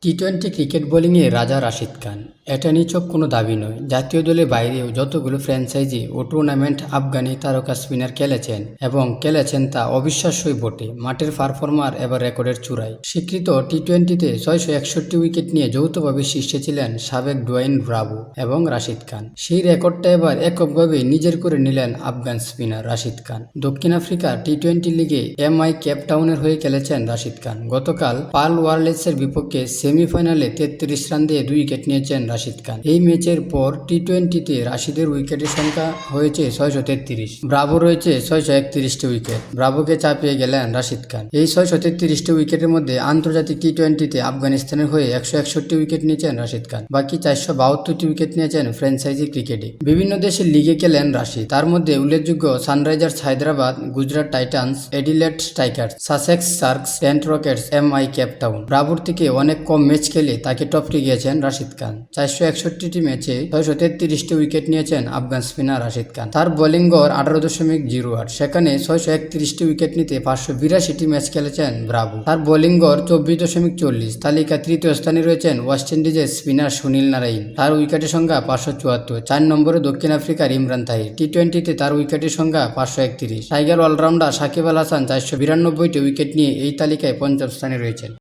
T twenty cricket বোলিংয়ে রাজা রাশিদ খান। এটা নিছক কোনো দাবি নয়। জাতীয় দলের বাইরেও যতগুলো ফ্র্যাঞ্চাইজি ও টুর্নামেন্ট আফগানি তারকা স্পিনার খেলেছেন এবং খেলেছেন তা অবিশ্বাস্যই বটে। মাঠের পারফর্মার এবার রেকর্ডের চূড়ায়। স্বীকৃত টি-টোয়েন্টিতে 661 উইকেট নিয়ে যৌথভাবে শীর্ষে ছিলেন সাবেক ডোয়াইন ব্রাভো এবং রাশিদ খান। সেই রেকর্ডটা এবার এককভাবে নিজের করে নিলেন আফগান স্পিনার রাশিদ খান। দক্ষিণ আফ্রিকা টি-টোয়েন্টি লিগে এমআই কেপ টাউনের হয়ে খেলেছেন রাশিদ খান। গতকাল পার্ল ওয়ারলেসের বিপক্ষে সেমিফাইনালে 33 রান দিয়ে 2 উইকেট নিয়েছেন রাশিদ খান। এই ম্যাচের পর টি-টোয়েন্টিতে রাশিদের উইকেটের সংখ্যা হয়েছে 633। ব্রাভো রয়েছে 631টি উইকেট। ব্রাভোকে চাপিয়ে গেলেন রাশিদ খান। এই 633টি উইকেটের মধ্যে আন্তর্জাতিক টি-টোয়েন্টিতে আফগানিস্তানের হয়ে 161 উইকেট নিয়েছেন রাশিদ খান। বাকি 472টি উইকেট নিয়েছেন ফ্র্যাঞ্চাইজি ক্রিকেটে। বিভিন্ন দেশের লিগে খেলেন রাশিদ। তার মধ্যে উল্লেখযোগ্য Sunrisers Hyderabad, Gujarat Titans, Adelaide Strikers, Sussex Sharks, Trent Rockets, MI Cape Town. ব্রাভোর থেকে অনেক কম ম্যাচ খেলে তাকে টপকে গিয়েছেন রাশিদ খান। 461টি ম্যাচে 633টি উইকেট নিয়েছেন আফগান স্পিনার রাশিদ খান। তার বোলিং গড় 18.08। সেখানে 631টি উইকেট নিতে 582টি ম্যাচ খেলেছেন ব্রাভো। তার বোলিং গড় 24.40। তালিকা তৃতীয় স্থানে রয়েছেন ওয়েস্ট ইন্ডিজের স্পিনার সুনীল নারাইন। তার উইকেটের সংখ্যা 574। 4 নম্বরে দক্ষিণ আফ্রিকার ইমরান তাহির। টি-টোয়েন্টিতে তার উইকেটের সংখ্যা 531। Tiger allrounder Shakib Al Hasan 492টি wicket নিয়ে এই তালিকায় পঞ্চম স্থানে রয়েছেন।